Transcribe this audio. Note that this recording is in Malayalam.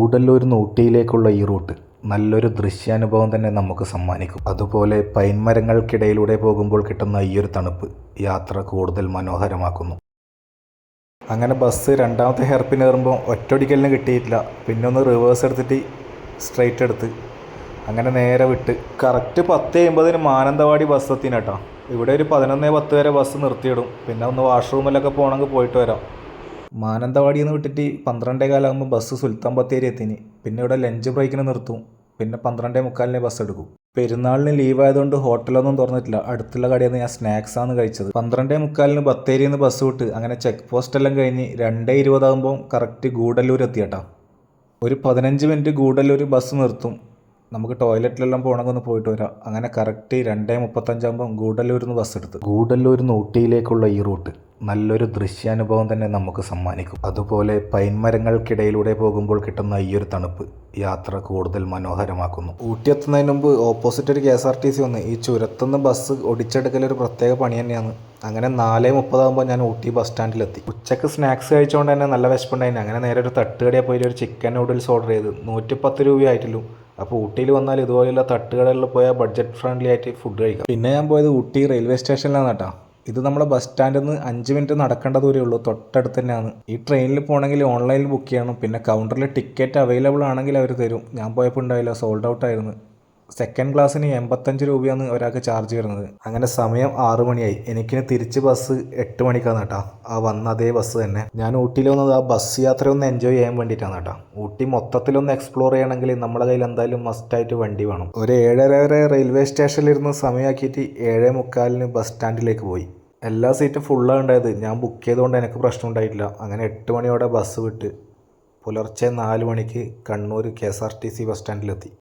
ഗൂഡല്ലൂരിൽ നിന്ന് ഊട്ടിയിലേക്കുള്ള ഈ റൂട്ട് നല്ലൊരു ദൃശ്യാനുഭവം തന്നെ നമുക്ക് സമ്മാനിക്കും. അതുപോലെ പൈൻ മരങ്ങൾക്കിടയിലൂടെ പോകുമ്പോൾ കിട്ടുന്ന ഈ ഒരു തണുപ്പ് യാത്ര കൂടുതൽ മനോഹരമാക്കുന്നു. അങ്ങനെ ബസ് രണ്ടാമത്തെ ഹെയർപിൻ കയറുമ്പോൾ ഒറ്റൊടിക്കലിന് കിട്ടിയിട്ടില്ല. പിന്നെ ഒന്ന് റിവേഴ്സ് എടുത്തിട്ട് സ്ട്രെയിറ്റ് എടുത്ത് അങ്ങനെ നേരെ വിട്ട് കറക്റ്റ് 10:50 മാനന്തവാടി ബസ് എത്തിന് കേട്ടോ. ഇവിടെ ഒരു 11:10 വരെ ബസ് നിർത്തിയിടും. പിന്നെ ഒന്ന് വാഷ്റൂമിലൊക്കെ പോകണമെങ്കിൽ പോയിട്ട് വരാം. മാനന്തവാടിയിൽ നിന്ന് വിട്ടിട്ട് 12:15 ബസ് സുൽത്താൻ ബത്തേരി എത്തിന്. പിന്നെ ഇവിടെ ലഞ്ച് ബ്രേക്കിന് നിർത്തും. പിന്നെ 12:45 ബസ് എടുക്കും. പെരുന്നാളിന് ലീവായതുകൊണ്ട് ഹോട്ടലൊന്നും തുറന്നിട്ടില്ല. അടുത്തുള്ള കടയിൽ നിന്ന് ഞാൻ സ്നാക്സാണ് കഴിച്ചത്. 12:45 ബത്തേരിയിൽ നിന്ന് ബസ് വിട്ട് അങ്ങനെ ചെക്ക് പോസ്റ്റ് എല്ലാം കഴിഞ്ഞ് 2:20 കറക്റ്റ് ഗൂഡല്ലൂർ എത്തിയേട്ടാ. ഒരു 15 മിനിറ്റ് ഗൂഡല്ലൂർ ബസ് നിർത്തും. നമുക്ക് ടോയ്ലറ്റിലെല്ലാം പോകണമെങ്കിൽ ഒന്ന് പോയിട്ട് വരാം. അങ്ങനെ കറക്റ്റ് 2:35 ഗൂഡല്ലൂരിൽ നിന്ന് ബസ് എടുത്ത് ഗൂഡല്ലൂരിൽ നിന്ന് ഊട്ടിയിലേക്കുള്ള ഈ റൂട്ട് നല്ലൊരു ദൃശ്യാനുഭവം തന്നെ നമുക്ക് സമ്മാനിക്കും. അതുപോലെ പൈൻ മരങ്ങൾക്കിടയിലൂടെ പോകുമ്പോൾ കിട്ടുന്ന ഈ ഒരു തണുപ്പ് യാത്ര കൂടുതൽ മനോഹരമാക്കുന്നു. ഊട്ടി എത്തുന്നതിന് മുമ്പ് ഓപ്പോസിറ്റ് ഒരു KSRTC വന്ന് ഈ ചുരത്തുനിന്ന് ബസ് ഒടിച്ചെടുക്കൽ ഒരു പ്രത്യേക പണി തന്നെയാണ്. അങ്ങനെ 4:30 ഞാൻ ഊട്ടി ബസ് സ്റ്റാൻഡിലെത്തി. ഉച്ചക്ക് സ്നാക്സ് കഴിച്ചുകൊണ്ട് തന്നെ നല്ല വിശപ്പുണ്ടായിരുന്നു. അങ്ങനെ നേരെ ഒരു തട്ടുകടയിൽ പോയി ഒരു ചിക്കൻ നൂഡിൽസ് ഓർഡർ ചെയ്ത് 110 രൂപയായിട്ടുള്ളൂ. അപ്പോൾ ഊട്ടിയിൽ വന്നാൽ ഇതുപോലെയുള്ള തട്ടുകടകളിൽ പോയാൽ ബഡ്ജറ്റ് ഫ്രണ്ട്ലി ആയിട്ട് ഫുഡ് കഴിക്കാം. പിന്നെ ഞാൻ പോയത് ഊട്ടി റെയിൽവേ സ്റ്റേഷനിലാണ് കേട്ടോ. ഇത് നമ്മുടെ ബസ് സ്റ്റാൻഡിൽ നിന്ന് 5 മിനിറ്റ് നടക്കേണ്ട ദൂരമേ ഉള്ളൂ. തൊട്ടടുത്ത് തന്നെയാണ്. ഈ ട്രെയിനിൽ പോകണമെങ്കിൽ ഓൺലൈനിൽ ബുക്ക് ചെയ്യണം. പിന്നെ കൗണ്ടറിൽ ടിക്കറ്റ് അവൈലബിൾ ആണെങ്കിൽ അവർ തരും. ഞാൻ പോയപ്പോൾ ഉണ്ടായില്ല, സോൾഡ് ഔട്ട് ആയിരുന്നു. സെക്കൻഡ് ക്ലാസ്സിന് 85 രൂപയാണ് ഒരാൾക്ക് ചാർജ് വരുന്നത്. അങ്ങനെ സമയം 6 മണിയായി. എനിക്കിന് തിരിച്ച് ബസ് 8 മണിക്കാണ് കേട്ടോ. ആ വന്ന അതേ ബസ് തന്നെ. ഞാൻ ഊട്ടിയിൽ വന്നത് ആ ബസ് യാത്ര ഒന്ന് എൻജോയ് ചെയ്യാൻ വേണ്ടിയിട്ടാണ് കേട്ടോ. ഊട്ടി മൊത്തത്തിലൊന്ന് എക്സ്പ്ലോർ ചെയ്യണമെങ്കിൽ നമ്മുടെ കയ്യിൽ എന്തായാലും മസ്റ്റായിട്ട് വണ്ടി വേണം. ഒരു 7:30 വരെ റെയിൽവേ സ്റ്റേഷനിലിരുന്ന് സമയമാക്കിയിട്ട് 7:45 ബസ് സ്റ്റാൻഡിലേക്ക് പോയി. എല്ലാ സീറ്റും ഫുള്ളാണ് ഉണ്ടായത്. ഞാൻ ബുക്ക് ചെയ്തുകൊണ്ട് എനിക്ക് പ്രശ്നം ഉണ്ടായിട്ടില്ല. അങ്ങനെ 8 മണിയോടെ ബസ് വിട്ട് പുലർച്ചെ 4 മണിക്ക് കണ്ണൂർ KSRTC ബസ് സ്റ്റാൻഡിലെത്തി.